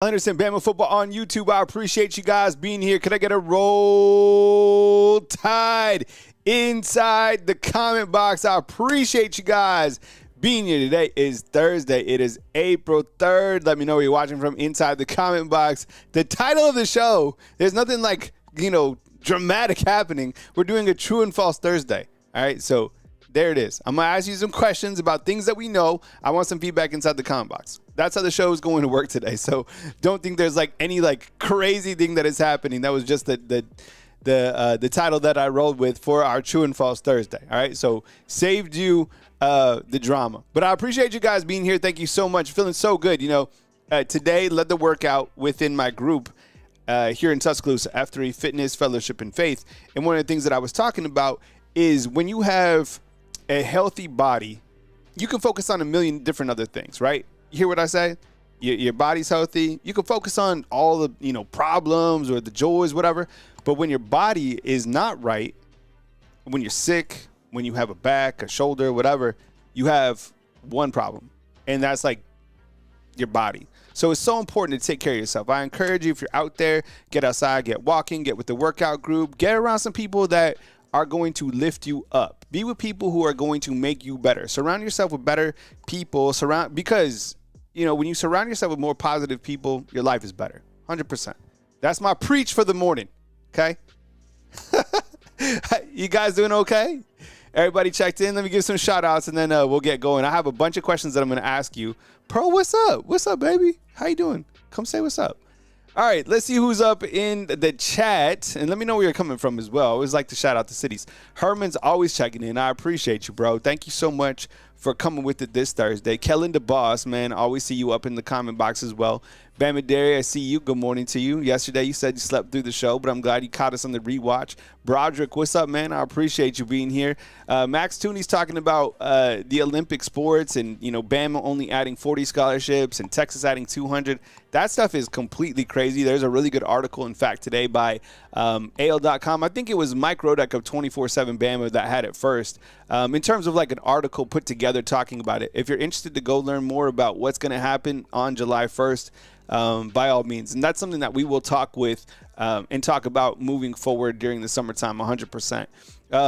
Henderson, Bama football on YouTube. I appreciate you guys being here. Could I get a roll tide inside the comment box? I appreciate you guys being here. Today is Thursday. It is April 3rd. Let me know where you're watching from inside the comment box. The title of the show, there's nothing like, dramatic happening. We're doing a true and false Thursday. All right, so there it is. I'm going to ask you some questions about things that we know. I want some feedback inside the comment box. That's how the show is going to work today. So don't think there's any crazy thing that is happening. That was just the title that I rolled with for our True and False Thursday. All right, so saved you the drama. But I appreciate you guys being here. Thank you so much. Feeling so good. Today led the workout within my group here in Tuscaloosa after a fitness fellowship in faith. And one of the things that I was talking about is when you have a healthy body, you can focus on a million different other things, right? You hear what I say? Your body's healthy. You can focus on all the, problems or the joys, whatever. But when your body is not right, when you're sick, when you have a back, a shoulder, whatever, you have one problem. And that's your body. So it's so important to take care of yourself. I encourage you, if you're out there, get outside, get walking, get with the workout group, get around some people that are going to lift you up. Be with people who are going to make you better. Surround yourself with better people. Because when you surround yourself with more positive people, your life is better. 100%. That's my preach for the morning. Okay? You guys doing okay? Everybody checked in. Let me give some shout outs and then we'll get going. I have a bunch of questions that I'm going to ask you. Pearl, what's up? What's up, baby? How you doing? Come say what's up. All right, let's see who's up in the chat. And let me know where you're coming from as well. I always like to shout out the cities. Herman's always checking in. I appreciate you, bro. Thank you so much for coming with it this Thursday. Kellen the boss, man. Always see you up in the comment box as well. Bama Derry, I see you. Good morning to you. Yesterday you said you slept through the show, but I'm glad you caught us on the rewatch. Broderick, what's up, man? I appreciate you being here. Max Tooney's talking about the Olympic sports and, Bama only adding 40 scholarships and Texas adding 200. That stuff is completely crazy. There's a really good article, in fact, today by AL.com. I think it was Mike Rodek of 24/7 Bama that had it first. In terms of an article put together talking about it. If you're interested to go learn more about what's going to happen on July 1st, by all means. And that's something that we will talk with and talk about moving forward during the summertime, 100%.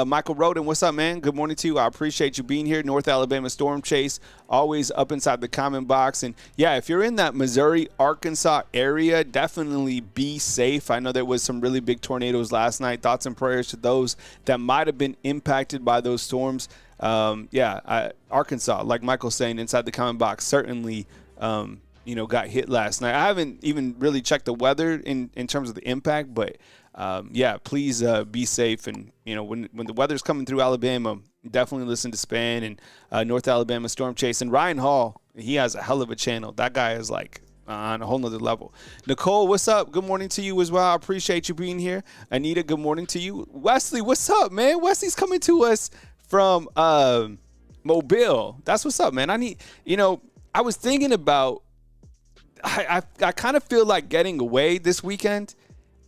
Michael Roden, what's up, man? Good morning to you. I appreciate you being here. North Alabama Storm Chase, always up inside the comment box. And, yeah, if you're in that Missouri, Arkansas area, definitely be safe. I know there was some really big tornadoes last night. Thoughts and prayers to those that might have been impacted by those storms. Arkansas, like Michael's saying inside the comment box, certainly got hit last night. I haven't even really checked the weather in terms of the impact, but please be safe. And when the weather's coming through Alabama, definitely listen to Span and North Alabama Storm Chase. And Ryan Hall, he has a hell of a channel. That guy is on a whole nother level. Nicole, what's up? Good morning to you as well. I appreciate you being here. Anita, good morning to you. Wesley, what's up, man? Wesley's coming to us from Mobile. That's what's up, man. I was thinking about, I kind of feel like getting away this weekend,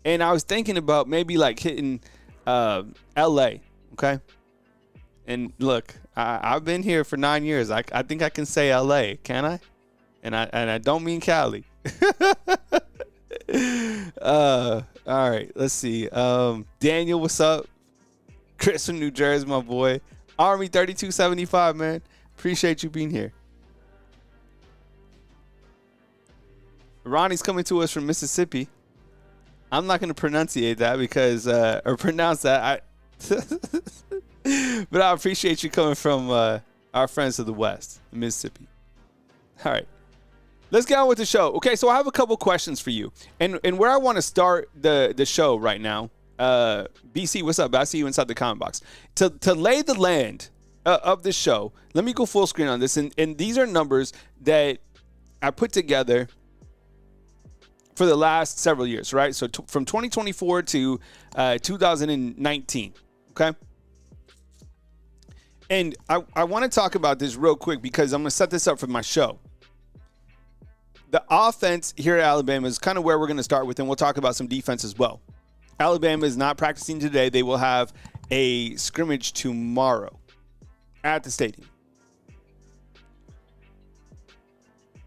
and I was thinking about maybe hitting L.A., okay? And look, I've been here for 9 years. I think I can say L.A., can I? And I don't mean Cali. All right, let's see. Daniel, what's up? Chris from New Jersey, my boy. Army 3275, man. Appreciate you being here. Ronnie's coming to us from Mississippi. I'm not going to pronunciate that or pronounce that. But I appreciate you coming from our friends to the west, Mississippi. All right. Let's get on with the show. Okay, so I have a couple questions for you. And where I want to start the show right now, BC, what's up? I see you inside the comment box. To lay the land of this show, let me go full screen on this. And these are numbers that I put together for the last several years, right? So from 2024 to 2019, okay? And I want to talk about this real quick because I'm going to set this up for my show. The offense here at Alabama is kind of where we're going to start with, and we'll talk about some defense as well. Alabama is not practicing today. They will have a scrimmage tomorrow at the stadium.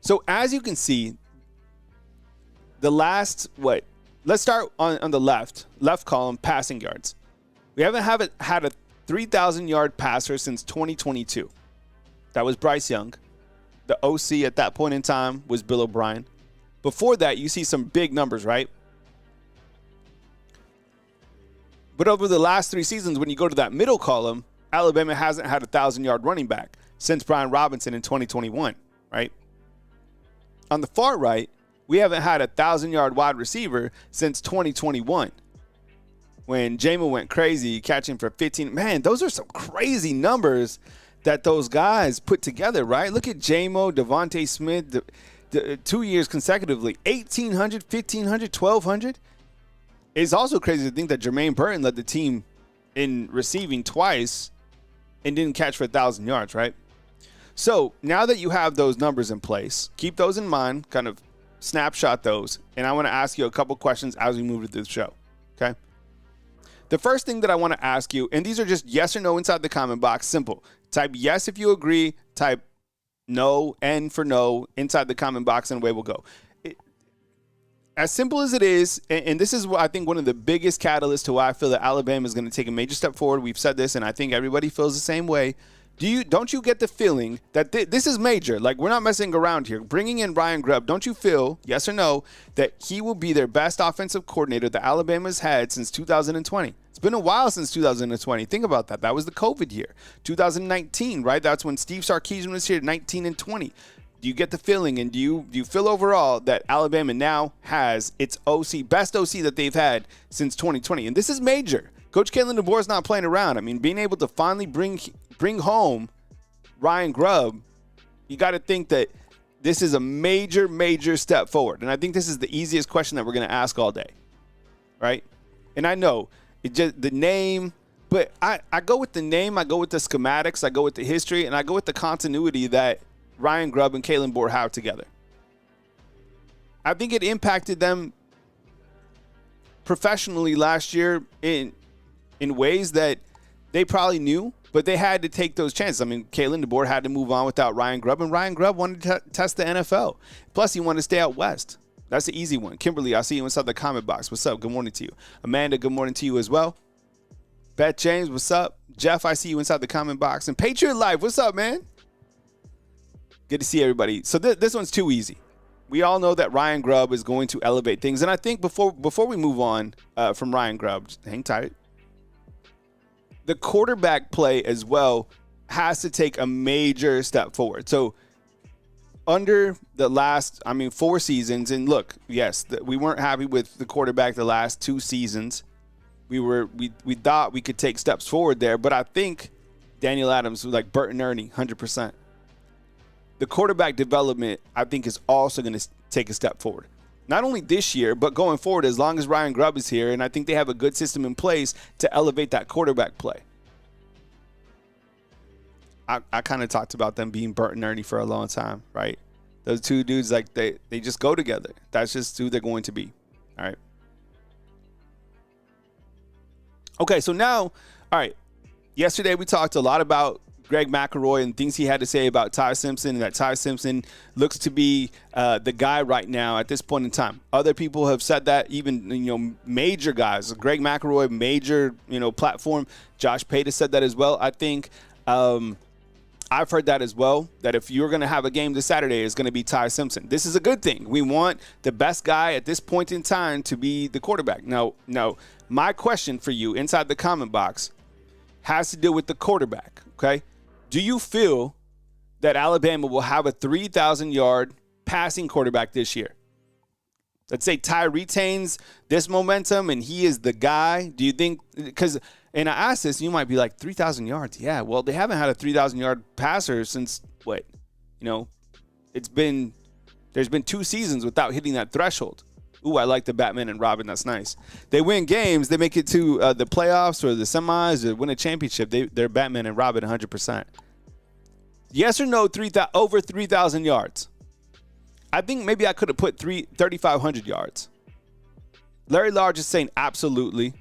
So as you can see, the last, let's start on the left column, passing yards. We haven't had a 3,000-yard passer since 2022. That was Bryce Young. The OC at that point in time was Bill O'Brien. Before that, you see some big numbers, right? But over the last 3 seasons, when you go to that middle column, Alabama hasn't had a 1,000-yard running back since Brian Robinson in 2021, right? On the far right, we haven't had a 1,000-yard wide receiver since 2021 when Jaylen went crazy catching for 15. Man, those are some crazy numbers that those guys put together, right? Look at Jamo, Devontae Smith, the 2 years consecutively, 1,800, 1,500, 1,200. It's also crazy to think that Jermaine Burton led the team in receiving twice and didn't catch for 1,000 yards, right? So now that you have those numbers in place, keep those in mind, kind of snapshot those, and I want to ask you a couple questions as we move through the show, okay? The first thing that I want to ask you, and these are just yes or no inside the comment box, simple. Type yes if you agree, type no, N for no, inside the comment box, and away we'll go. As simple as it is, and this is what I think one of the biggest catalysts to why I feel that Alabama is going to take a major step forward. We've said this, and I think everybody feels the same way. Don't you get the feeling that this is major? Like, we're not messing around here. Bringing in Ryan Grub, don't you feel, yes or no, that he will be their best offensive coordinator that Alabama's had since 2020? It's been a while since 2020. Think about that. That was the COVID year. 2019, right? That's when Steve Sarkisian was here, 19 and 20. Do you get the feeling, and do you feel overall that Alabama now has its best OC that they've had since 2020? And this is major. Coach Keelon Russell is not playing around. I mean, being able to finally bring home Ryan Grub, you got to think that this is a major, major step forward. And I think this is the easiest question that we're going to ask all day, right? And I know it just the name, but I go with the name, I go with the schematics, I go with the history, and I go with the continuity that Ryan Grub and Keelon Russell have together. I think it impacted them professionally last year in ways that they probably knew, but they had to take those chances. I mean, Keelon Russell had to move on without Ryan Grub, and Ryan Grub wanted to test the NFL. Plus, he wanted to stay out west. That's the easy one. Kimberly, I see you inside the comment box. What's up? Good morning to you. Amanda, good morning to you as well. Beth James, what's up? Jeff, I see you inside the comment box. And Patriot Life, what's up, man? Good to see everybody. So this one's too easy. We all know that Ryan Grub is going to elevate things. And I think before we move on from Ryan Grub, just hang tight. The quarterback play as well has to take a major step forward. So under the last, 4 seasons, and look, yes, we weren't happy with the quarterback the last 2 seasons. We thought we could take steps forward there, but I think Daniel Adams was like Burton Ernie, 100%. The quarterback development, I think, is also going to take a step forward. Not only this year, but going forward as long as Ryan Grub is here, and I think they have a good system in place to elevate that quarterback play. I kind of talked about them being Burton Ernie for a long time, right? Those two dudes, like they just go together. That's just who they're going to be, all right? Okay, so now, all right, yesterday we talked a lot about Greg McElroy and things he had to say about Ty Simpson, and that Ty Simpson looks to be the guy right now at this point in time. Other people have said that, even, major guys. Greg McElroy, major, platform. Josh Pate has said that as well. I think I've heard that as well, that if you're going to have a game this Saturday, it's going to be Ty Simpson. This is a good thing. We want the best guy at this point in time to be the quarterback. Now, my question for you inside the comment box has to do with the quarterback, okay? Do you feel that Alabama will have a 3,000-yard passing quarterback this year? Let's say Ty retains this momentum and he is the guy. Do you think – because – and I asked this, you might be like, 3,000 yards? Yeah, well, they haven't had a 3,000-yard passer since what? There's been 2 seasons without hitting that threshold. Ooh, I like the Batman and Robin. That's nice. They win games. They make it to the playoffs or the semis or win a championship. They're Batman and Robin 100%. Yes or no, over 3,000 yards? I think maybe I could have put 3,500 yards. Larry Large is saying absolutely.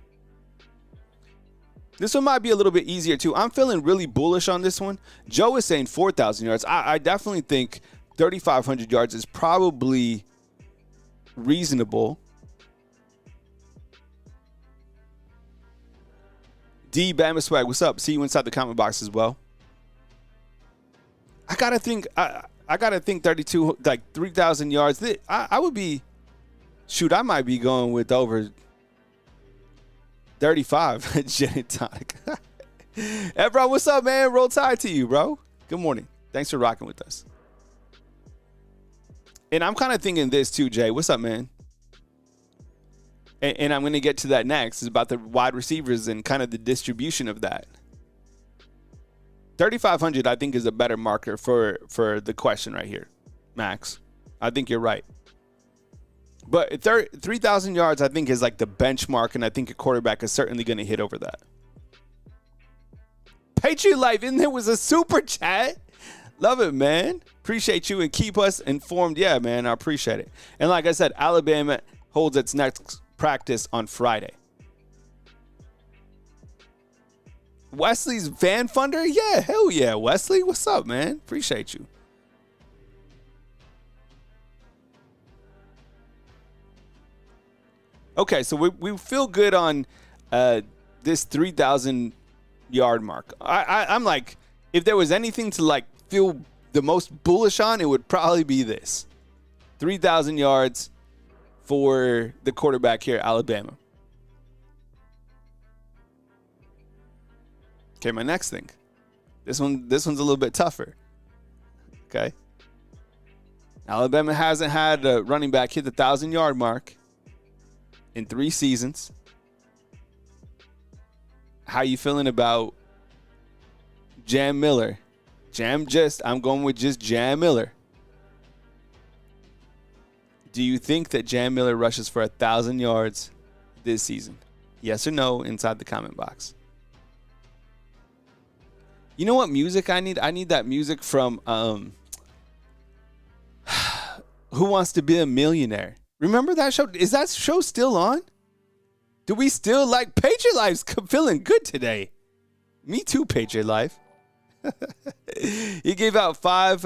This one might be a little bit easier, too. I'm feeling really bullish on this one. Joe is saying 4,000 yards. I definitely think 3,500 yards is probably reasonable. D Bama Swag, what's up? See you inside the comment box as well. I gotta think. I gotta think 32, like 3,000 yards. I would be, shoot, I might be going with over 35 gin and tonic. Hey, bro, what's up, man? Roll Tide to you, bro. Good morning. Thanks for rocking with us. And I'm kind of thinking this too, Jay. What's up, man? And I'm going to get to that next. It's about the wide receivers and kind of the distribution of that. 3,500, I think, is a better marker for the question right here, Max. I think you're right. But 3,000 yards, I think, is like the benchmark, and I think a quarterback is certainly going to hit over that. Patriot Life, and there was a super chat. Love it, man. Appreciate you and keep us informed. Yeah, man, I appreciate it. And like I said, Alabama holds its next practice on Friday. Wesley's Van Funder? Yeah, hell yeah, Wesley. What's up, man? Appreciate you. Okay, so we feel good on this 3,000 yard mark. I'm like, if there was anything to like feel the most bullish on, it would probably be this. 3,000 yards for the quarterback here at Alabama. Okay, my next thing. This one's a little bit tougher. Okay. Alabama hasn't had a running back hit the 1,000-yard mark in 3 seasons. How you feeling about Jam Miller? I'm going with just Jam Miller. Do you think that Jam Miller rushes for 1,000 yards this season? Yes or no inside the comment box. You know what music I need? I need that music from Who Wants to Be a Millionaire? Remember that show? Is that show still on? Do we still like Patriot Life's feeling good today? Me too, Patriot Life. He gave out 5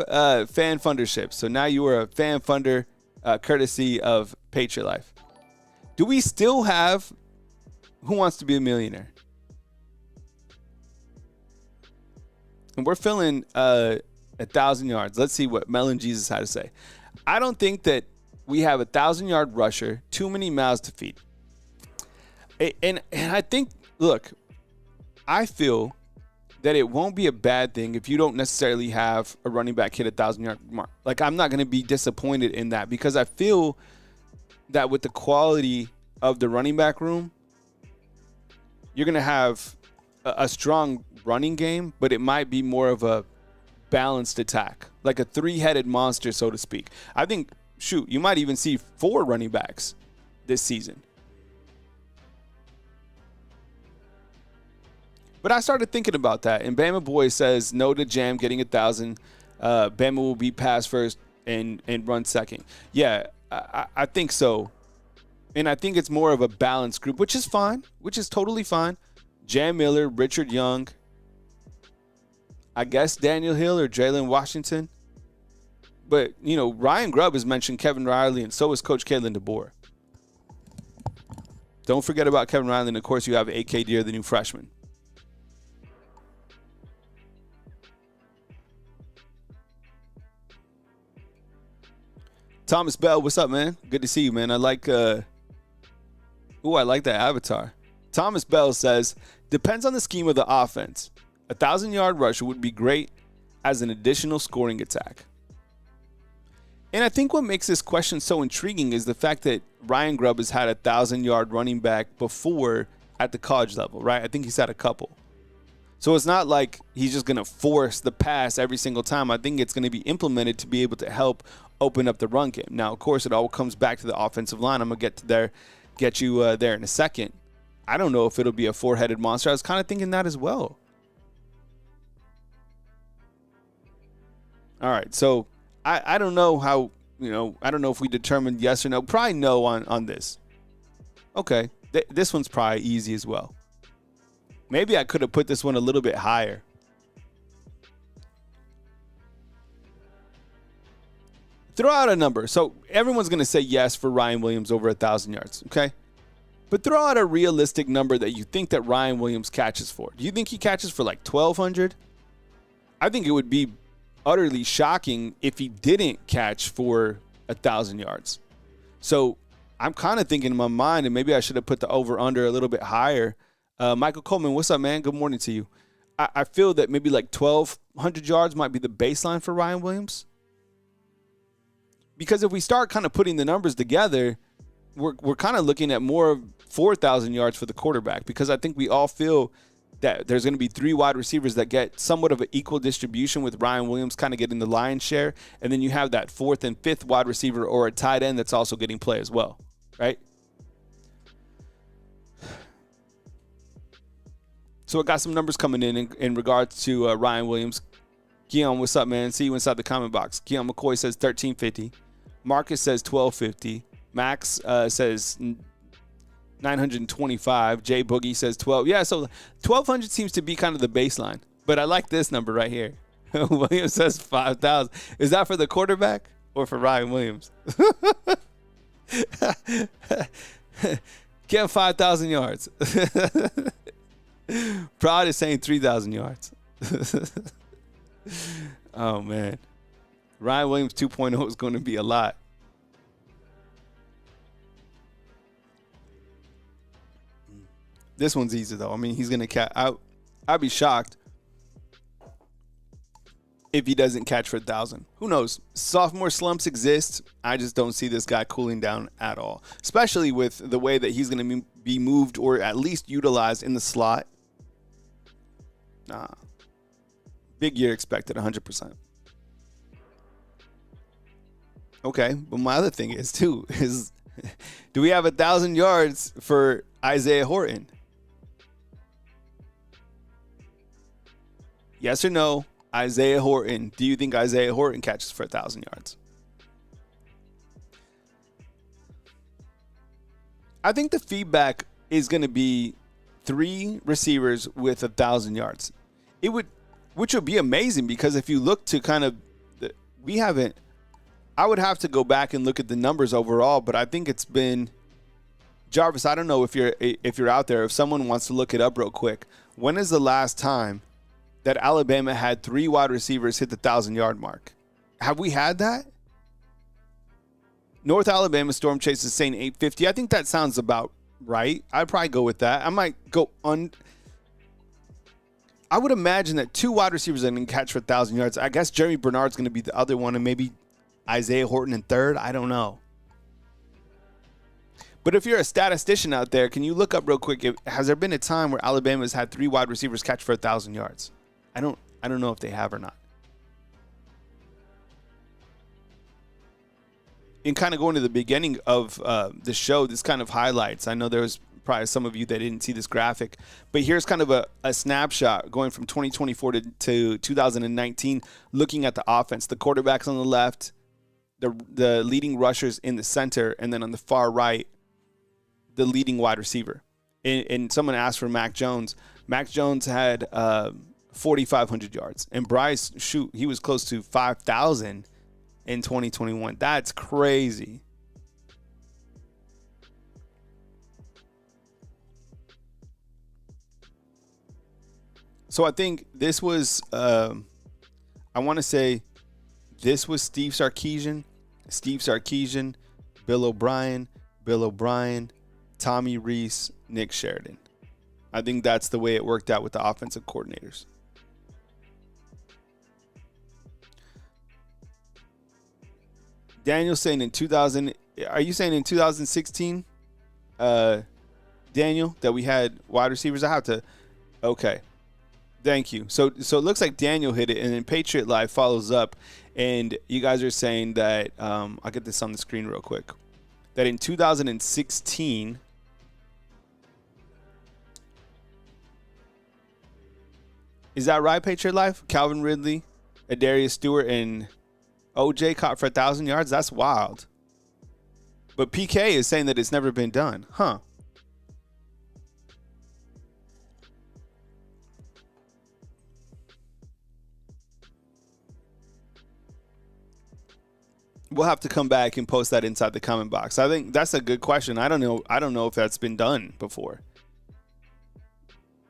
fan funderships. So now you are a fan funder courtesy of Patriot Life. Do we still have Who Wants to Be a Millionaire? And we're filling 1,000 yards. Let's see what Melon Jesus had to say. I don't think that we have a 1,000-yard rusher, too many mouths to feed. And I think, look, I feel that it won't be a bad thing if you don't necessarily have a running back hit a 1,000-yard mark. Like, I'm not going to be disappointed in that because I feel that with the quality of the running back room, you're going to have a strong running game, but it might be more of a balanced attack, like a 3-headed monster, so to speak. I think, shoot, you might even see 4 running backs this season. But I started thinking about that, and Bama Boy says no to Jam getting 1,000. Bama will be pass first and run second. Yeah, I think so. And I think it's more of a balanced group, which is fine, which is totally fine. Jam Miller, Richard Young, I guess Daniel Hill or Jalen Washington. But, you know, Ryan Grubb has mentioned Kevin Riley, and so has Coach Kalen DeBoer. Don't forget about Kevin Riley, and, of course, you have A.K. Deere, the new freshman. Thomas Bell, what's up, man? Good to see you, man. I like that avatar. Thomas Bell says, depends on the scheme of the offense. 1,000-yard rusher would be great as an additional scoring attack. And I think what makes this question so intriguing is the fact that Ryan Grubb has had a 1,000-yard running back before at the college level, right? I think he's had a couple. So it's not like he's just going to force the pass every single time. I think it's going to be implemented to be able to help open up the run game. Now, of course, it all comes back to the offensive line. I'm going to get you there in a second. I don't know if it'll be a 4-headed monster. I was kind of thinking that as well. All right, so I don't know how, I don't know if we determined yes or no. Probably no on this. Okay, this one's probably easy as well. Maybe I could have put this one a little bit higher. throw out a number. So everyone's going to say yes for Ryan Williams over 1,000 yards, okay? But throw out a realistic number that you think that Ryan Williams catches for. Do you think he catches for like 1,200? I think it would be utterly shocking if he didn't catch for 1,000 yards. So I'm kind of thinking in my mind, and maybe I should have put the over-under a little bit higher. Michael Coleman, what's up, man? Good morning to you. I feel that maybe like 1,200 yards might be the baseline for Ryan Williams. Because if we start kind of putting the numbers together, we're kind of looking at more of 4,000 yards for the quarterback, because I think we all feel that there's going to be 3 wide receivers that get somewhat of an equal distribution, with Ryan Williams kind of getting the lion's share. And then you have that 4th and 5th wide receiver or a tight end that's also getting play as well, right? So I got some numbers coming in regards to Ryan Williams. Keon, what's up, man? See you inside the comment box. Keon McCoy says 1,350. Marcus says 1,250. Max says 925. Jay Boogie says 12. Yeah, so 1,200 seems to be kind of the baseline. But I like this number right here. Williams says 5,000. Is that for the quarterback or for Ryan Williams? Get 5,000 yards. Prod is saying 3,000 yards. Oh, man. Ryan Williams 2.0 is going to be a lot. This one's easy, though. I mean, he's going to catch. I'd be shocked if he doesn't catch for 1,000. Who knows? Sophomore slumps exist. I just don't see this guy cooling down at all, especially with the way that he's going to be moved or at least utilized in the slot. Nah. Big year expected, 100%. Okay, but my other thing is, too, is do we have 1,000 yards for Isaiah Horton? Yes or no, Isaiah Horton. Do you think Isaiah Horton catches for 1,000 yards? I think the feedback is going to be 3 receivers with 1,000 yards. Which would be amazing, because if you look to kind of, I would have to go back and look at the numbers overall, but I think it's been, Jarvis, I don't know if you're out there, if someone wants to look it up real quick. When is the last time that Alabama had 3 wide receivers hit the 1,000-yard mark? Have we had that? North Alabama Storm Chase is saying 850. I think that sounds about right. I'd probably go with that. I might go I would imagine that 2 wide receivers are going to catch for 1,000 yards. I guess Jeremy Bernard's going to be the other one, and maybe Isaiah Horton in third. I don't know. But if you're a statistician out there, can you look up real quick? Has there been a time where Alabama's had 3 wide receivers catch for 1,000 yards? I don't know if they have or not. And kind of going to the beginning of the show, this kind of highlights. I know there was probably some of you that didn't see this graphic, but here's kind of a snapshot going from 2024 to 2019, looking at the offense. The quarterbacks on the left, the leading rushers in the center, and then on the far right, the leading wide receiver. And someone asked for Mac Jones. Mac Jones had 4,500 yards. And Bryce, he was close to 5,000 in 2021. That's crazy. So I think this was, I want to say this was Steve Sarkisian, Bill O'Brien, Tommy Rees, Nick Sheridan. I think that's the way it worked out with the offensive coordinators. Daniel saying in 2000, are you saying in 2016, Daniel, that we had wide receivers? I have to, okay. Thank you. So it looks like Daniel hit it, and then Patriot Live follows up, and you guys are saying that, I'll get this on the screen real quick, that in 2016, is that right, Patriot Live? Calvin Ridley, Adarius Stewart, and OJ caught for 1,000 yards? That's wild. But PK is saying that it's never been done. Huh. We'll have to come back and post that inside the comment box. I think that's a good question. I don't know if that's been done before.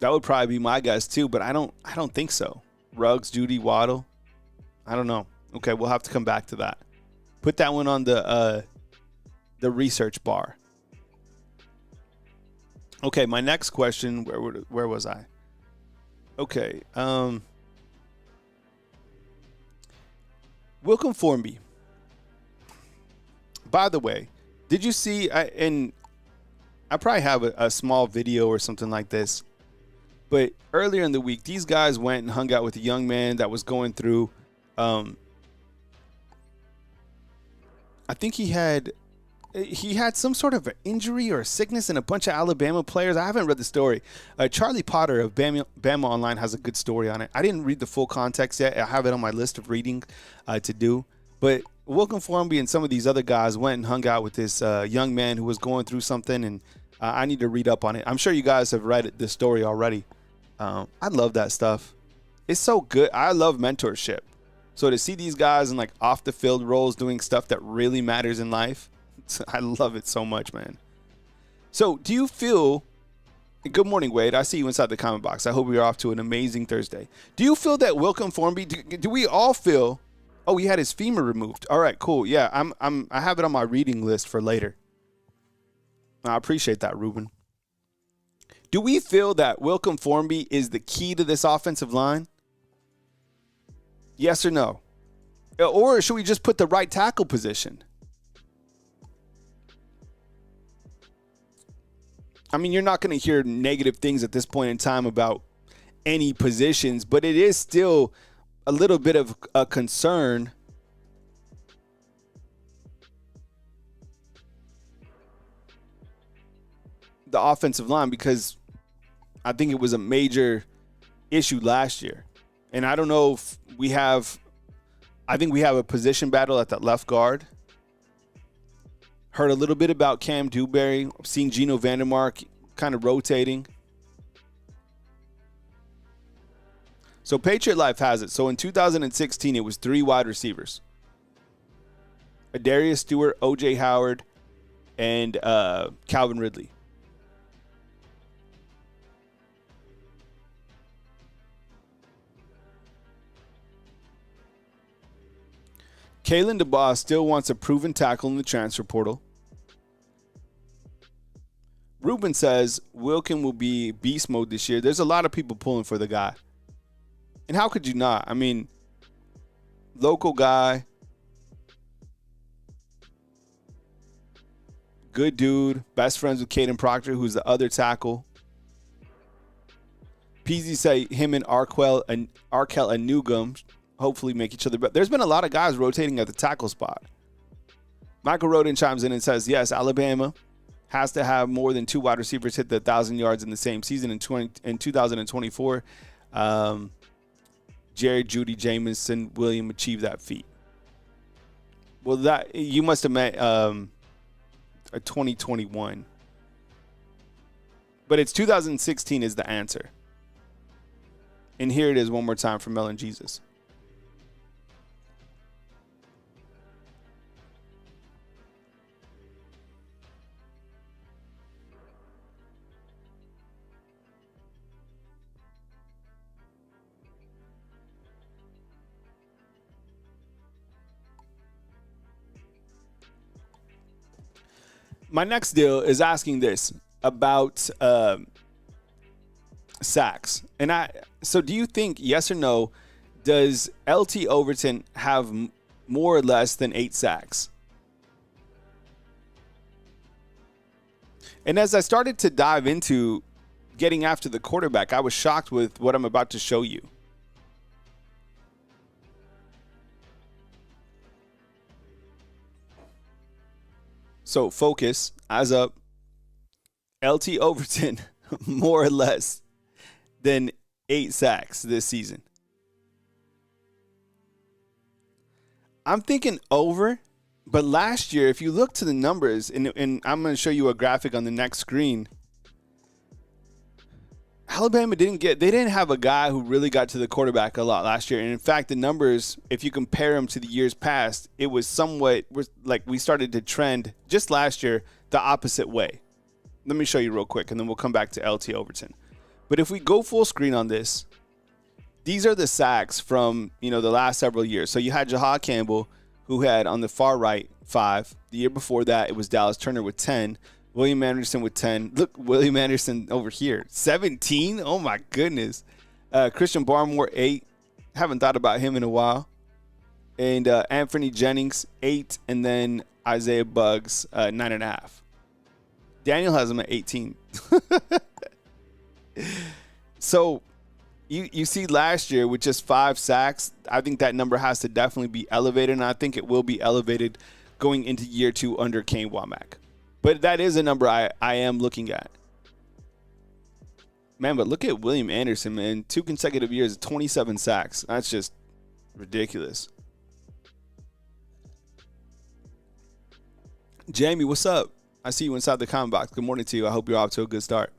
That would probably be my guess too, but I don't think so. Ruggs, Judy, Waddle. I don't know. Okay, we'll have to come back to that. Put that one on the research bar. Okay, my next question. Where was I? Okay. Wilcom Formby. By the way, did you see? I probably have a small video or something like this. But earlier in the week, these guys went and hung out with a young man that was going through. I think he had some sort of an injury or a sickness, and a bunch of Alabama players. I haven't read the story. Charlie Potter of Bama Online has a good story on it. I didn't read the full context yet. I have it on my list of reading to do. But Wilcom Formby and some of these other guys went and hung out with this young man who was going through something, and I need to read up on it. I'm sure you guys have read this story already. I love that stuff. It's so good. I love mentorship. So to see these guys in like off the field roles doing stuff that really matters in life, I love it so much, man. So do you feel, good morning, Wade. I see you inside the comment box. I hope we are off to an amazing Thursday. Do you feel that Wilcom Formby, do we all feel, oh, he had his femur removed. All right, cool. Yeah, I have it on my reading list for later. I appreciate that, Ruben. Do we feel that Wilcom Formby is the key to this offensive line? Yes or no? Or should we just put the right tackle position? I mean, you're not going to hear negative things at this point in time about any positions, but it is still a little bit of a concern. The offensive line, because I think it was a major issue last year. And I don't know if I think we have a position battle at that left guard. Heard a little bit about Cam Dewberry, seen Geno Vandermark kind of rotating. So Patriot Life has it. So in 2016, it was 3 wide receivers. Adarius Stewart, O.J. Howard, and Calvin Ridley. Kalen DeBoss still wants a proven tackle in the transfer portal. Ruben says Wilkin will be beast mode this year. There's a lot of people pulling for the guy. And how could you not? I mean, local guy, good dude, best friends with Caden Proctor, who's the other tackle. Peasy say him and Arkell and Newgum hopefully make each other better. There's been a lot of guys rotating at the tackle spot. Michael Roden chimes in and says, yes, Alabama has to have more than 2 wide receivers hit the 1,000 yards in the same season in 2024. Jared, Judy, Jamison, William achieved that feat. Well, that you must have met a 2021. But it's 2016 is the answer. And here it is one more time for Melon Jesus. My next deal is asking this about sacks. So do you think, yes or no, does LT Overton have more or less than 8 sacks? And as I started to dive into getting after the quarterback, I was shocked with what I'm about to show you. So focus, eyes up. LT Overton, more or less than 8 sacks this season. I'm thinking over, but last year, if you look to the numbers, and I'm going to show you a graphic on the next screen, Alabama didn't have a guy who really got to the quarterback a lot last year. And in fact, the numbers, if you compare them to the years past, it was somewhat like we started to trend just last year the opposite way. Let me show you real quick, and then we'll come back to LT Overton. But if we go full screen on this, these are the sacks from, the last several years. So you had Jahad Campbell, who had on the far right 5. The year before that, it was Dallas Turner with 10. William Anderson with 10. Look, William Anderson over here. 17? Oh, my goodness. Christian Barmore, 8. Haven't thought about him in a while. And Anthony Jennings, 8. And then Isaiah Buggs, 9.5. Daniel has him at 18. So you see last year with just 5 sacks, I think that number has to definitely be elevated, and I think it will be elevated going into year 2 under Kane Womack. But that is a number I am looking at. Man, but look at William Anderson, man. 2 consecutive years, 27 sacks. That's just ridiculous. Jamie, what's up? I see you inside the comment box. Good morning to you. I hope you're off to a good start.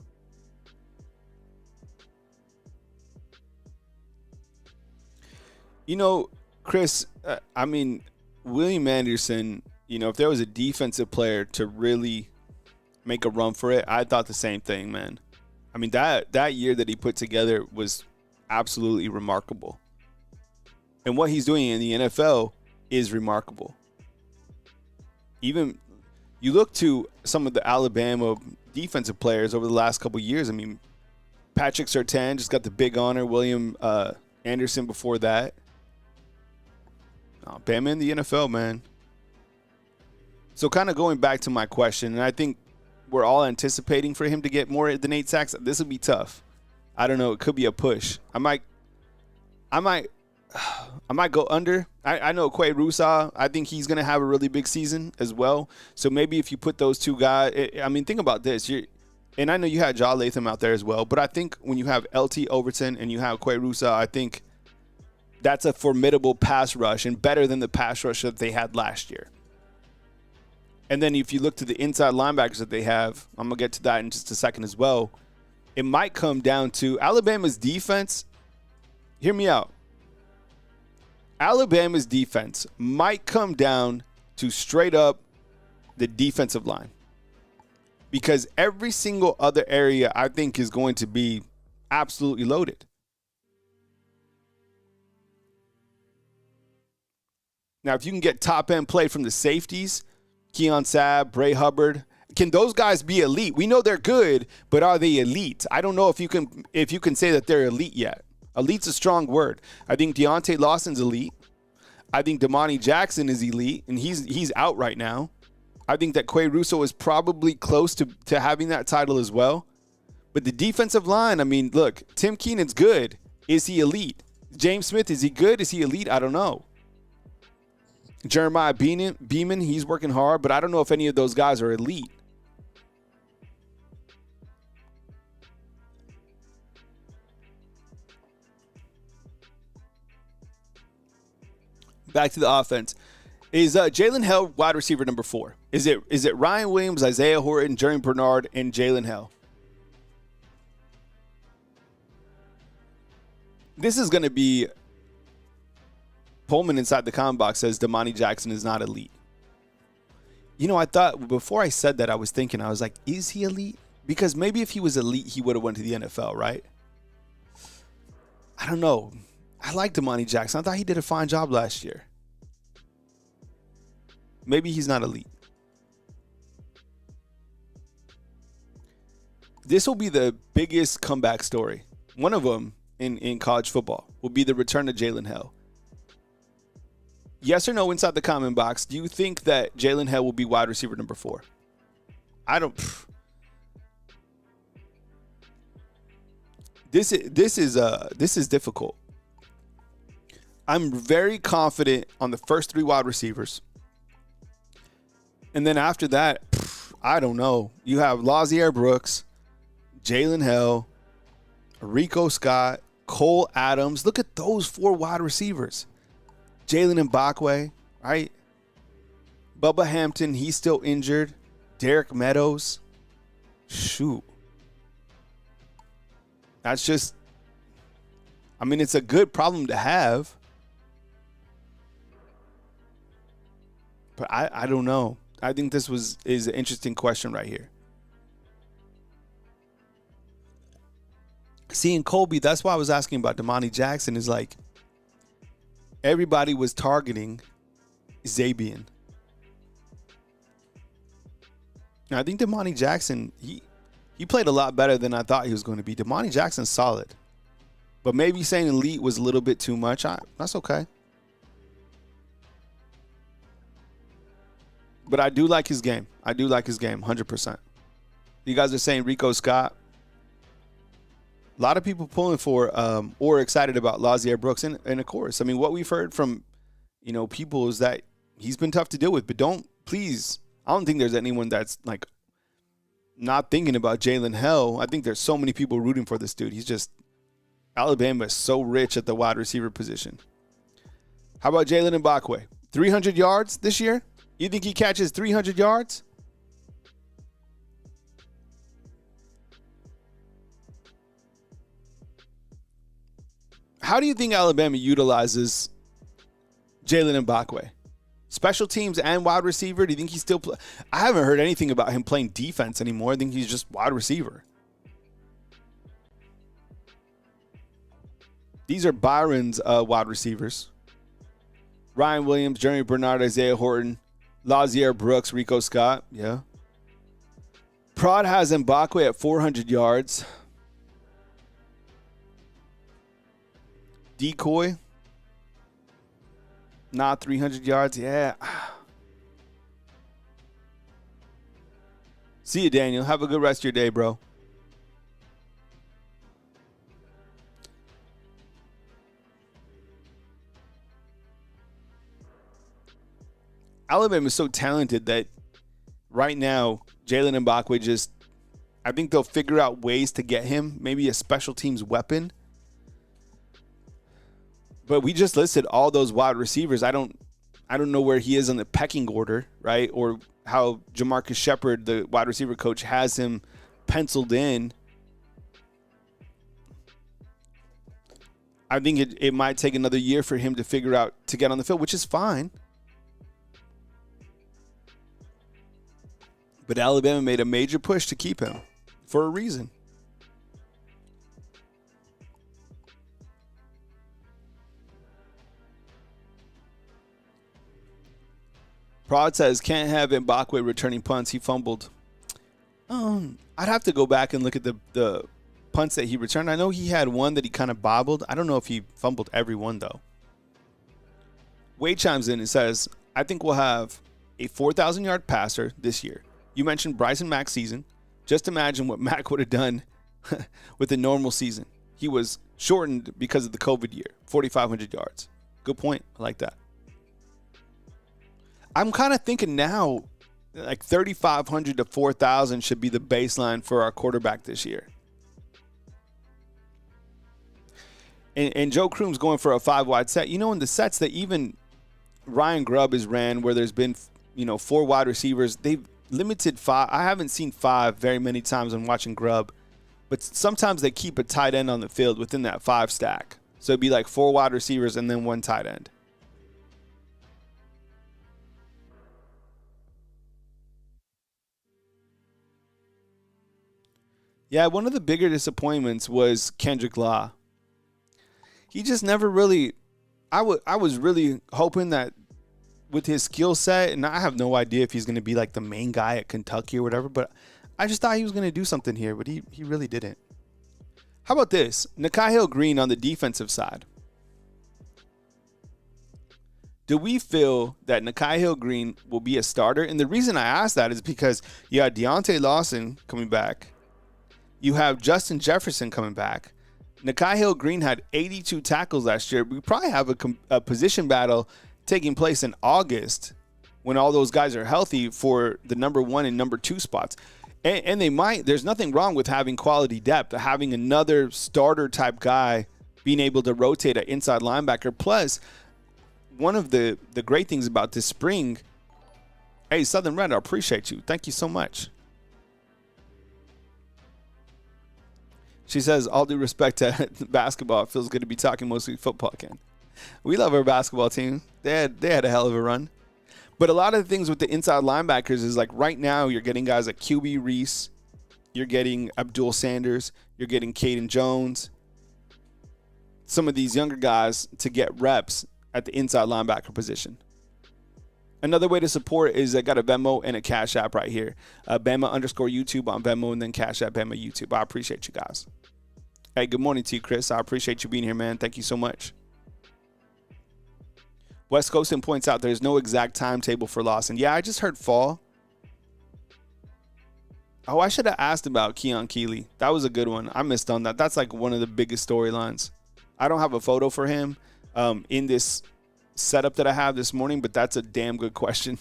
Chris, William Anderson, if there was a defensive player to really make a run for it, I thought the same thing, man. I mean, that year that he put together was absolutely remarkable. And what he's doing in the NFL is remarkable. Even you look to some of the Alabama defensive players over the last couple of years. I mean, Patrick Surtain just got the big honor. William Anderson before that. Bama in the NFL, man. So kind of going back to my question, and I think we're all anticipating for him to get more than 8 sacks. This will be tough. I don't know. It could be a push. I might go under. I know Quay Russell. I think he's going to have a really big season as well. So maybe if you put those 2 guys, think about this. And I know you had Jaw Latham out there as well, but I think when you have LT Overton and you have Quay Russell, I think that's a formidable pass rush and better than the pass rush that they had last year. And then if you look to the inside linebackers that they have, I'm going to get to that in just a second as well. It might come down to Alabama's defense. Hear me out. Alabama's defense might come down to straight up the defensive line. Because every single other area I think is going to be absolutely loaded. Now, if you can get top-end play from the safeties, Keon Sabb, Bray Hubbard, can those guys be elite? We know they're good, but are they elite? I don't know if you can say that they're elite yet. Elite's a strong word. I think Deontay Lawson's elite. I think Damani Jackson is elite, and he's out right now. I think that Quay Russell is probably close to having that title as well. But the defensive line, look, Tim Keenan's good. Is he elite? James Smith, is he good? Is he elite? I don't know. Jeremiah Beeman, he's working hard, but I don't know if any of those guys are elite. Back to the offense. Is Jalen Hell wide receiver number 4? Is it Ryan Williams, Isaiah Horton, Jeremy Bernard, and Jalen Hell? This is going to be Pullman inside the comment box says Damani Jackson is not elite. I thought before I said that, I was thinking, I was like, is he elite? Because maybe if he was elite, he would have went to the NFL, right? I don't know. I like Damani Jackson. I thought he did a fine job last year. Maybe he's not elite. This will be the biggest comeback story. One of them in college football will be the return of Jalen Hell. Yes or no inside the comment box. Do you think that Jalen Hell will be wide receiver number 4? I don't. This is difficult. I'm very confident on the first 3 wide receivers. And then after that, I don't know. You have Lazier Brooks, Jalen Hell, Rico Scott, Cole Adams. Look at those 4 wide receivers. Jaylen Mbakwe, right? Bubba Hampton, he's still injured. Derek Meadows. Shoot. That's just, I mean, it's a good problem to have. But I don't know. I think this is an interesting question right here. Seeing Colby, that's why I was asking about Damani Jackson, is like everybody was targeting Zabian. Now, I think Damani Jackson, he played a lot better than I thought he was going to be. Damani Jackson's solid. But maybe saying elite was a little bit too much. That's okay. But I do like his game. 100%. You guys are saying Rico Scott. A lot of people pulling for or excited about Lazier Brooks. And of course, I mean, what we've heard from, people is that he's been tough to deal with. But please, I don't think there's anyone that's like not thinking about Jalen Hell. I think there's so many people rooting for this dude. Alabama is so rich at the wide receiver position. How about Jaylen Mbakwe? 300 yards this year? You think he catches 300 yards? How do you think Alabama utilizes Jaylen Mbakwe? Special teams and wide receiver? Do you think he's still I haven't heard anything about him playing defense anymore. I think he's just wide receiver. These are Byron's wide receivers. Ryan Williams, Jeremy Bernard, Isaiah Horton, Lazier Brooks, Rico Scott. Yeah. Prod has Mbakwe at 400 yards. Decoy. Not 300 yards. Yeah. See you, Daniel. Have a good rest of your day, bro. Alabama is so talented that right now, Jaylen Mbakwe I think they'll figure out ways to get him, maybe a special teams weapon. But we just listed all those wide receivers. I don't know where he is on the pecking order, right? Or how Jamarcus Shepard, the wide receiver coach, has him penciled in. I think it might take another year for him to figure out to get on the field, which is fine. But Alabama made a major push to keep him for a reason. Prod says, can't have Mbakwe returning punts. He fumbled. I'd have to go back and look at the punts that he returned. I know he had one that he kind of bobbled. I don't know if he fumbled every one, though. Wade chimes in and says, I think we'll have a 4,000-yard passer this year. You mentioned Bryson Mack's season. Just imagine what Mack would have done with a normal season. He was shortened because of the COVID year, 4,500 yards. Good point. I like that. I'm kind of thinking now, like 3,500 to 4,000 should be the baseline for our quarterback this year. And Joe Kroom's going for a 5-wide set. In the sets that even Ryan Grub has ran where there's been, 4 wide receivers, they've limited 5. I haven't seen 5 very many times when watching Grub, but sometimes they keep a tight end on the field within that 5 stack. So it'd be like 4 wide receivers and then 1 tight end. Yeah, one of the bigger disappointments was Kendrick Law. He just never really I was really hoping that with his skill set, and I have no idea if he's going to be like the main guy at Kentucky or whatever, but I just thought he was going to do something here, but he really didn't. How about this? Nikhil Green on the defensive side. Do we feel that Nikhil Green will be a starter? And the reason I ask that is because you had Deontay Lawson coming back. You have Justin Jefferson coming back. Nikhil Green had 82 tackles last year. We probably have a position battle taking place in August when all those guys are healthy for the number 1 and number 2 spots. And they might. There's nothing wrong with having quality depth, having another starter type guy being able to rotate an inside linebacker. Plus, one of the great things about this spring, hey, Southern Red, I appreciate you. Thank you so much. She says, all due respect to basketball, it feels good to be talking mostly football again. We love our basketball team. They had a hell of a run. But a lot of the things with the inside linebackers is like right now you're getting guys like QB Reese. You're getting Abdul Sanders. You're getting Caden Jones. Some of these younger guys to get reps at the inside linebacker position. Another way to support is I got a Venmo and a Cash App right here. Bama_YouTube on Venmo and then Cash App Bama YouTube. I appreciate you guys. Hey, good morning to you, Chris. I appreciate you being here, man. Thank you so much. West Coastin points out there's no exact timetable for Lawson. Yeah, I just heard fall. Oh, I should have asked about Keon Keeley. That was a good one. I missed on that. That's like one of the biggest storylines. I don't have a photo for him in this setup that I have this morning, but that's a damn good question.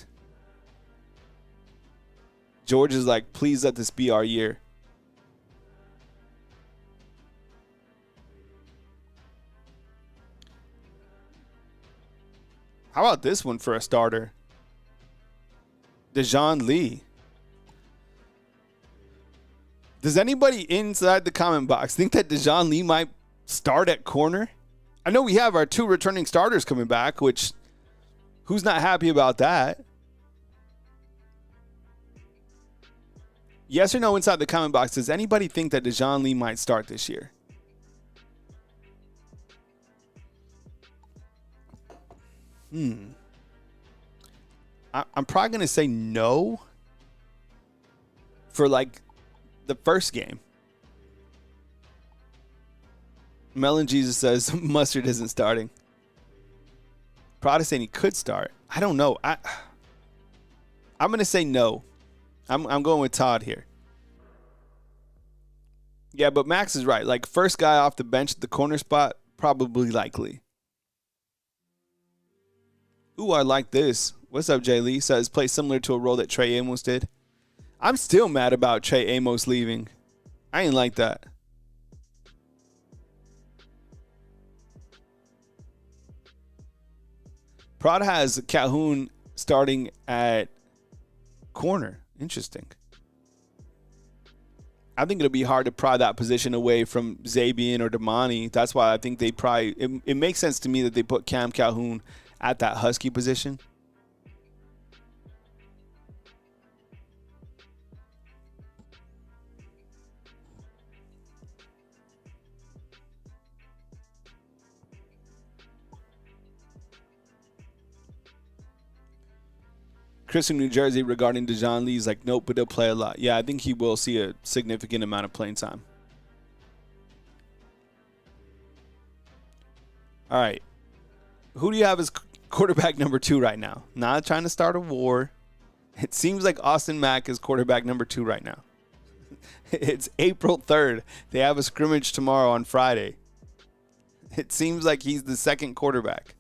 George is like, please let this be our year. How about this one for a starter? Dejon Lee. Does anybody inside the comment box think that Dejon Lee might start at corner? I know we have our 2 returning starters coming back, which who's not happy about that? Yes or no inside the comment box. Does anybody think that Dejon Lee might start this year? I'm probably going to say no for like the first game. Melon Jesus says Mustard isn't starting. Protestant, he could start. I don't know. I'm going to say no. I'm going with Todd here. Yeah, but Max is right. Like first guy off the bench at the corner spot, probably likely. Ooh, I like this. What's up, Jay Lee? Says play similar to a role that Trey Amos did. I'm still mad about Trey Amos leaving. I ain't like that. Prod has Calhoun starting at corner. Interesting. I think it'll be hard to pry that position away from Zabian or Damani. That's why I think they probably it makes sense to me that they put Cam Calhoun at that Husky position. Chris in New Jersey regarding Dejon Lee's like, nope, but he'll play a lot. Yeah, I think he will see a significant amount of playing time. All right. Who do you have as quarterback number 2 right now? Not trying to start a war. It seems like Austin Mack is quarterback number 2 right now. It's April 3rd. They have a scrimmage tomorrow on Friday. It seems like he's the second quarterback.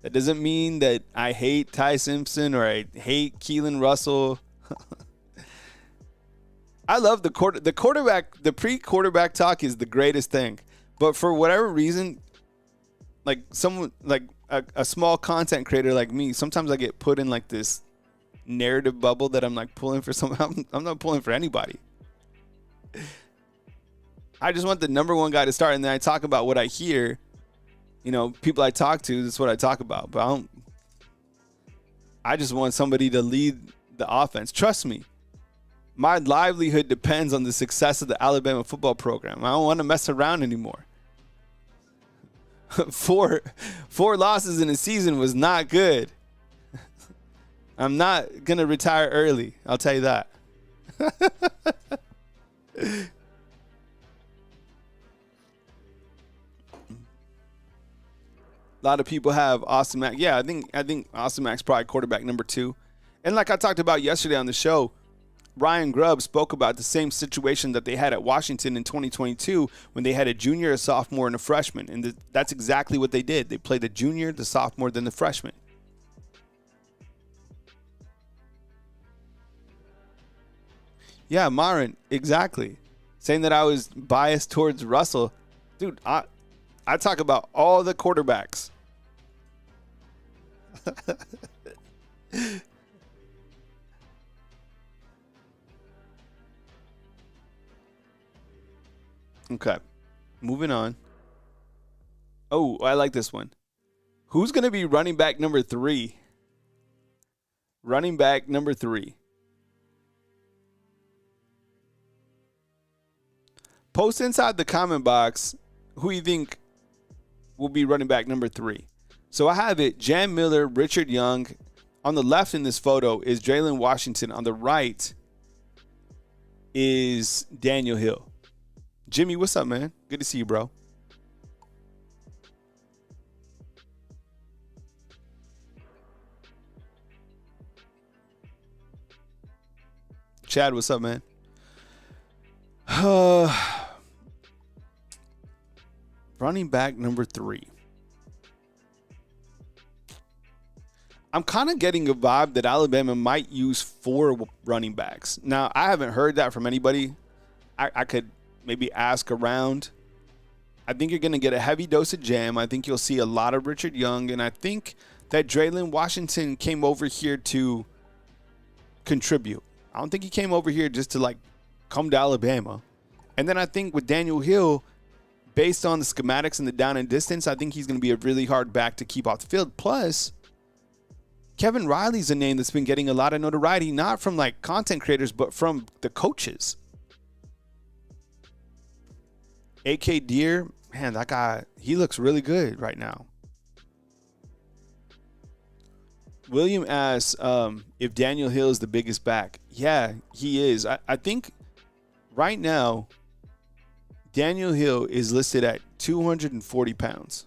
That doesn't mean that I hate Ty Simpson or I hate Keelon Russell. I love the quarterback. The pre-quarterback talk is the greatest thing. But for whatever reason, like someone like a small content creator like me, sometimes I get put in like this narrative bubble that I'm like pulling for someone. I'm not pulling for anybody. I just want the number 1 guy to start, and then I talk about what I hear. You know, people I talk to, that's what I talk about. But I just want somebody to lead the offense. Trust me, my livelihood depends on the success of the Alabama football program. I don't want to mess around anymore. Four losses in a season was not good. I'm not going to retire early. I'll tell you that. A lot of people have Austin Mack. Yeah, I think Austin Mack's probably quarterback number 2. And like I talked about yesterday on the show, Ryan Grub spoke about the same situation that they had at Washington in 2022 when they had a junior, a sophomore, and a freshman. And that's exactly what they did. They played the junior, the sophomore, then the freshman. Yeah, Myron, exactly. Saying that I was biased towards Russell. Dude, I talk about all the quarterbacks. Okay. Moving on. Oh, I like this one. Who's going to be running back number 3? Running back number 3. Post inside the comment box who you think will be running back number 3. So I have it, Jam Miller, Richard Young. On the left in this photo is Jalen Washington. On the right is Daniel Hill. Jimmy, what's up, man? Good to see you, bro. Chad, what's up, man? Running back number 3. I'm kind of getting a vibe that Alabama might use 4 running backs. Now, I haven't heard that from anybody. I could maybe ask around. I think you're going to get a heavy dose of Jam. I think you'll see a lot of Richard Young. And I think that Jaylen Washington came over here to contribute. I don't think he came over here just to, like, come to Alabama. And then I think with Daniel Hill, based on the schematics and the down and distance, I think he's going to be a really hard back to keep off the field. Plus, Kevin Riley's a name that's been getting a lot of notoriety, not from, like, content creators, but from the coaches. A.K. Deer, man, that guy, he looks really good right now. William asks if Daniel Hill is the biggest back. Yeah, he is. I think right now, Daniel Hill is listed at 240 pounds.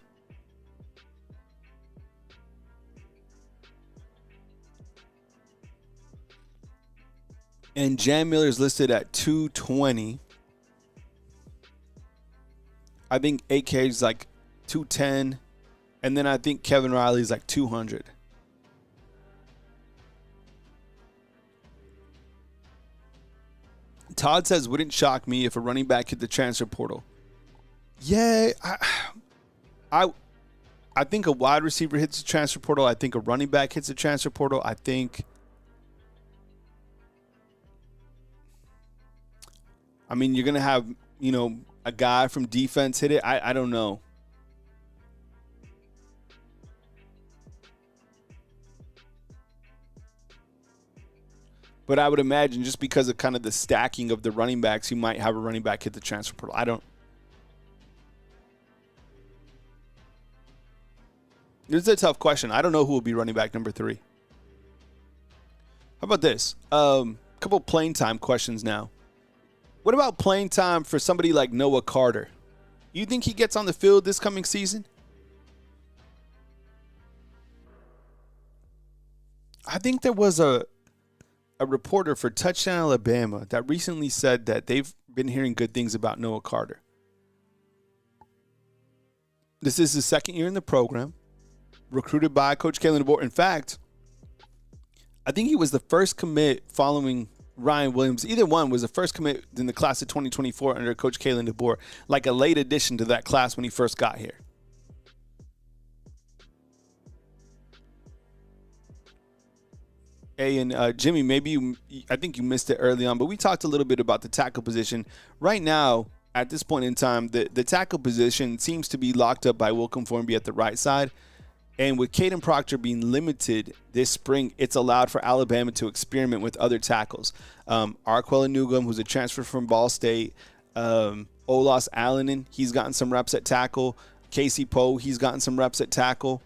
And Jam Miller is listed at 220. I think AK is like 210. And then I think Kevin Riley is like 200. Todd says, wouldn't shock me if a running back hit the transfer portal. Yeah, I think a wide receiver hits the transfer portal. I think a running back hits the transfer portal. I mean, you're going to have, a guy from defense hit it. I don't know. But I would imagine just because of kind of the stacking of the running backs, you might have a running back hit the transfer portal. This is a tough question. I don't know who will be running back number 3. How about this? Couple playing time questions now. What about playing time for somebody like Noah Carter? You think he gets on the field this coming season? I think there was a reporter for Touchdown Alabama that recently said that they've been hearing good things about Noah Carter. This is his second year in the program, recruited by Coach Keelon Russell. In fact, I think he was the first commit following Ryan Williams. Either one was the first commit in the class of 2024 under Coach Keelon Russell, like a late addition to that class when he first got here. Hey, and Jimmy, I think you missed it early on, but we talked a little bit about the tackle position. Right now, at this point in time, the tackle position seems to be locked up by Wilcom Formby at the right side. And with Caden Proctor being limited this spring, it's allowed for Alabama to experiment with other tackles. Arquella Newgum, who's a transfer from Ball State. Olas Allenin, he's gotten some reps at tackle. Casey Poe, he's gotten some reps at tackle.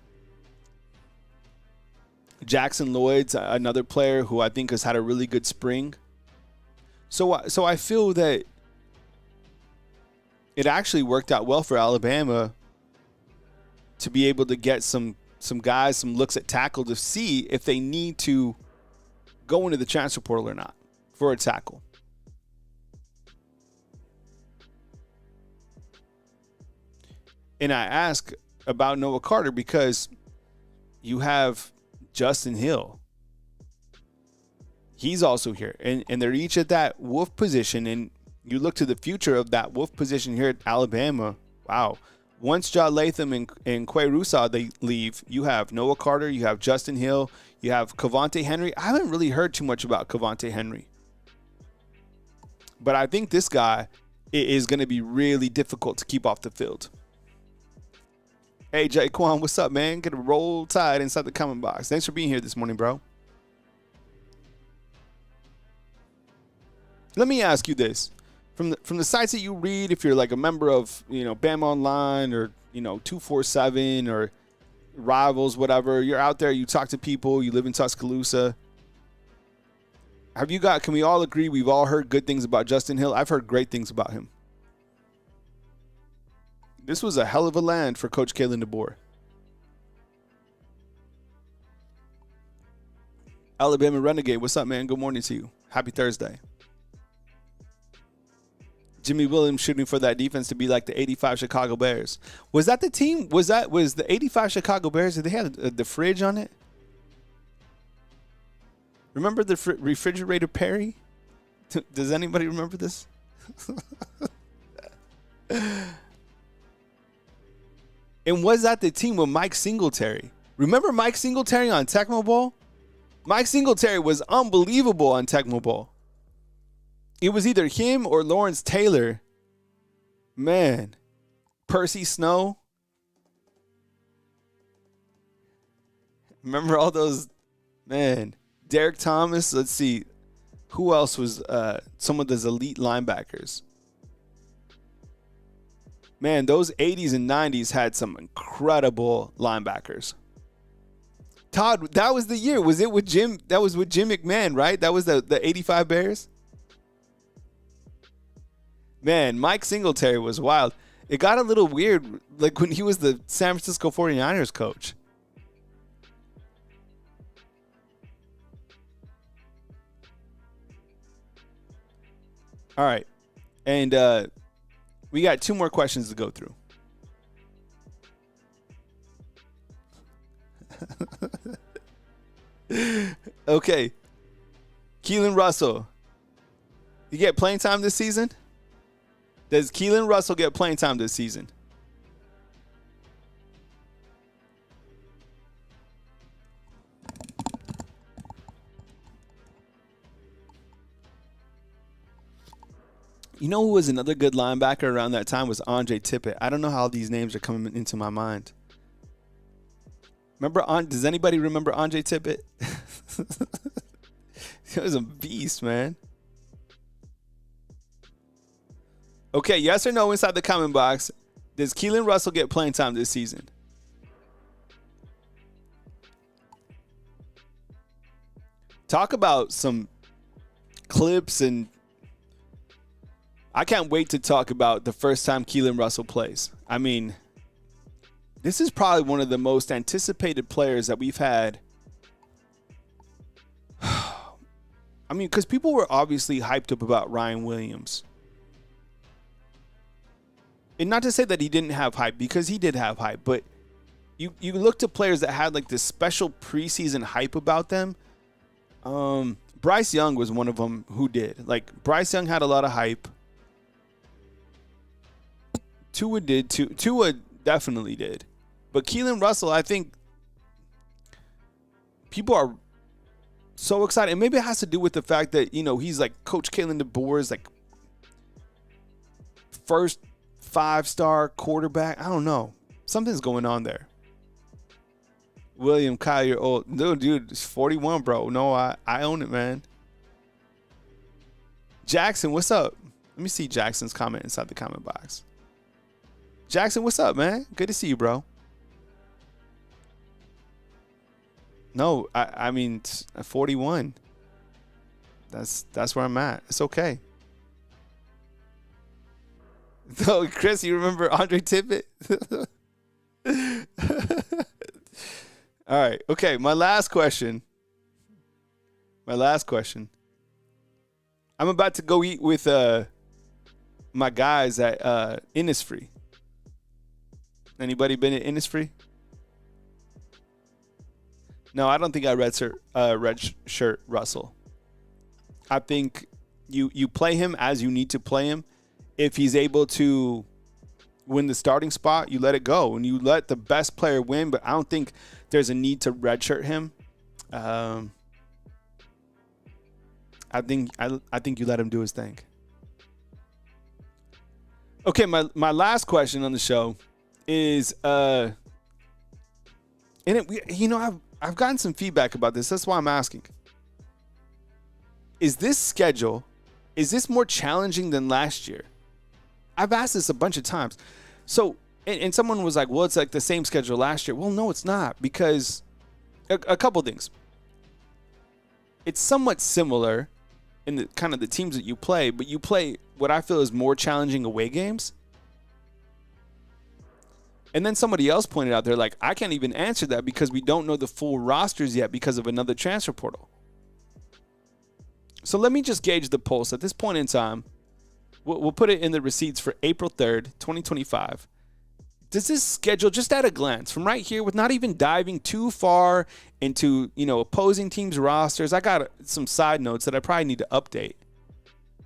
Jackson Lloyd's another player who I think has had a really good spring. So I feel that it actually worked out well for Alabama to be able to get some guys, some looks at tackle to see if they need to go into the transfer portal or not for a tackle. And I ask about Noah Carter because you have Justin Hill. He's also here. And they're each at that wolf position. And you look to the future of that wolf position here at Alabama. Wow. Once Ja Latham and Quay Rusaw, they leave, you have Noah Carter, you have Justin Hill, you have Cavante Henry. I haven't really heard too much about Cavante Henry. But I think this guy it is going to be really difficult to keep off the field. Hey, Jaquan, what's up, man? Get a roll tide inside the comment box. Thanks for being here this morning, bro. Let me ask you this. From the sites that you read, if you're like a member of, Bama Online or, 247 or Rivals, whatever, you're out there, you talk to people, you live in Tuscaloosa. Can we all agree we've all heard good things about Justin Hill? I've heard great things about him. This was a hell of a land for Coach Kalen DeBoer. Alabama Renegade, what's up, man? Good morning to you. Happy Thursday. Jimmy Williams shooting for that defense to be like the 85 Chicago Bears. Was that the team? Was the 85 Chicago Bears? Did they have the fridge on it? Remember the refrigerator Perry? Does anybody remember this? And was that the team with Mike Singletary? Remember Mike Singletary on Tecmo Bowl? Mike Singletary was unbelievable on Tecmo Bowl. It was either him or Lawrence Taylor. Man. Percy Snow. Remember all those? Man. Derek Thomas. Let's see. Who else was some of those elite linebackers? Man, those 80s and 90s had some incredible linebackers. Todd, that was the year. Was it with Jim? That was with Jim McMahon, right? That was the 85 Bears? Man, Mike Singletary was wild. It got a little weird, like when he was the San Francisco 49ers coach. All right. And we got 2 more questions to go through. Okay. Keelon Russell. You get playing time this season? Does Keelon Russell get playing time this season? You know who was another good linebacker around that time was Andre Tippett. I don't know how these names are coming into my mind. Does anybody remember Andre Tippett? He was a beast, man. Okay, yes or no inside the comment box. Does Keelon Russell get playing time this season? Talk about some clips, and I can't wait to talk about the first time Keelon Russell plays. I mean, this is probably one of the most anticipated players that we've had. I mean, because people were obviously hyped up about Ryan Williams. And not to say that he didn't have hype, because he did have hype, but you look to players that had like this special preseason hype about them. Bryce Young was one of them who did. Like, Bryce Young had a lot of hype. Tua did too. Tua definitely did. But Keelon Russell, I think people are so excited. And maybe it has to do with the fact that, he's like Coach Kalen DeBoer's like first 5-star quarterback. I don't know. Something's going on there. William Collier, dude, it's 41, bro. No, I own it, man. Jackson, what's up? Let me see Jackson's comment inside the comment box. Jackson, what's up, man? Good to see you, bro. No, I mean 41. That's where I'm at. It's okay. No, Chris, you remember Andre Tippett? All right. Okay, my last question. I'm about to go eat with my guys at Innisfree. Anybody been at Innisfree? No, I don't think I red shirt Russell. I think you play him as you need to play him. If he's able to win the starting spot, you let it go, and you let the best player win. But I don't think there's a need to redshirt him. I think you let him do his thing. Okay, my last question on the show is, and I've gotten some feedback about this. That's why I'm asking. Is this schedule, is this more challenging than last year? I've asked this a bunch of times. So, and someone was like, well, it's like the same schedule last year. Well, no, it's not, because a couple things. It's somewhat similar in the kind of the teams that you play, but you play what I feel is more challenging away games. And then somebody else pointed out, they're like, I can't even answer that because we don't know the full rosters yet because of another transfer portal. So let me just gauge the pulse at this point in time. We'll put it in the receipts for April 3rd, 2025. Does this schedule, just at a glance, from right here, with not even diving too far into, opposing teams' rosters, I got some side notes that I probably need to update.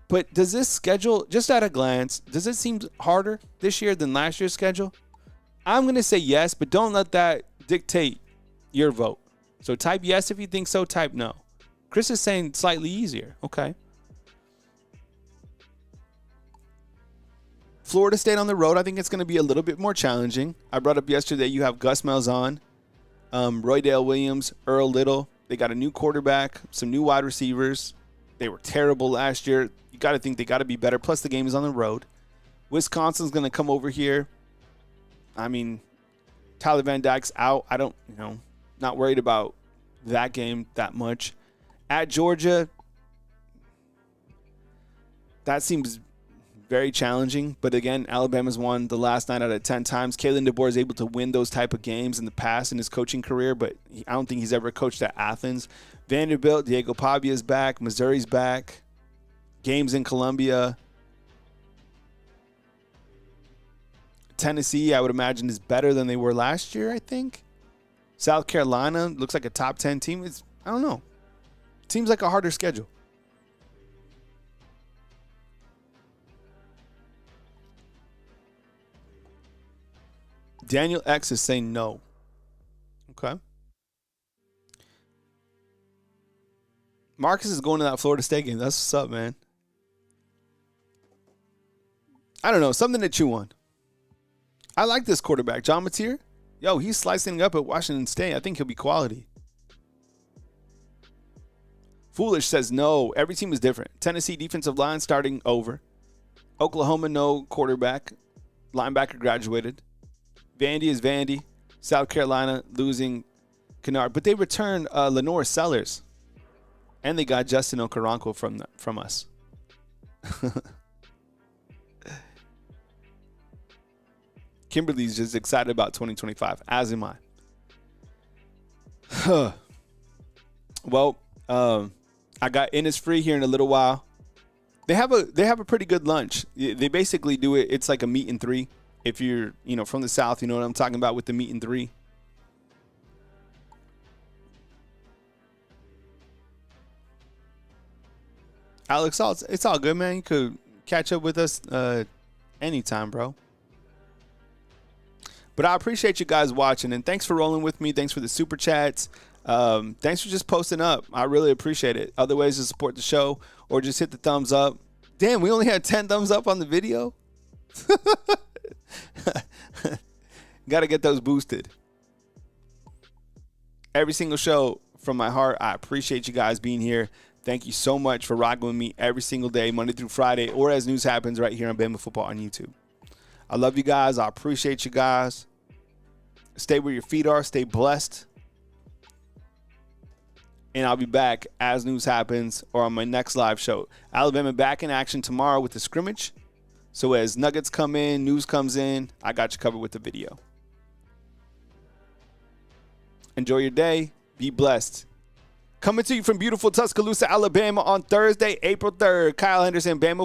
But does this schedule, just at a glance, does it seem harder this year than last year's schedule? I'm going to say yes, but don't let that dictate your vote. So type yes if you think so, type no. Chris is saying slightly easier. Okay. Florida State on the road, I think it's going to be a little bit more challenging. I brought up yesterday you have Gus Malzahn, Roydale Williams, Earl Little. They got a new quarterback, some new wide receivers. They were terrible last year. You got to think they got to be better. Plus, the game is on the road. Wisconsin's going to come over here. I mean, Tyler Van Dyke's out. I don't, not worried about that game that much. At Georgia, that seems very challenging. But again, Alabama's won the last 9 out of 10 times. Kalen DeBoer is able to win those type of games in the past in his coaching career, but I don't think he's ever coached at Athens. Vanderbilt, Diego Pavia's back. Missouri's back. Games in Columbia. Tennessee, I would imagine, is better than they were last year, I think. South Carolina looks like a top 10 team. I don't know. It seems like a harder schedule. Daniel X is saying no. Okay. Marcus is going to that Florida State game. That's what's up, man. I don't know. Something to chew on. I like this quarterback. John Mateer. Yo, he's slicing up at Washington State. I think he'll be quality. Foolish says no. Every team is different. Tennessee defensive line starting over. Oklahoma, no quarterback. Linebacker graduated. Vandy is Vandy. South Carolina losing Kennard. But they returned Lenore Sellers. And they got Justin Okoronkwo from us. Kimberly's just excited about 2025, as am I. Well, I got Innisfree here in a little while. They have a pretty good lunch. They basically do it. It's like a meat and three. If you're from the South, you know what I'm talking about with the meat and three. Alex, it's all good, man. You could catch up with us anytime, bro. But I appreciate you guys watching, and thanks for rolling with me. Thanks for the super chats. Thanks for just posting up. I really appreciate it. Other ways to support the show, or just hit the thumbs up. Damn, we only had 10 thumbs up on the video. Got to get those boosted. Every single show from my heart. I appreciate you guys being here. Thank you so much for rocking with me every single day, Monday through Friday, or as news happens right here on Bama Football on YouTube. I love you guys. I appreciate you guys. Stay where your feet are. Stay blessed. And I'll be back as news happens or on my next live show. Alabama back in action tomorrow with the scrimmage. So as nuggets come in, news comes in, I got you covered with the video. Enjoy your day. Be blessed. Coming to you from beautiful Tuscaloosa, Alabama on Thursday, April 3rd. Kyle Henderson, Bama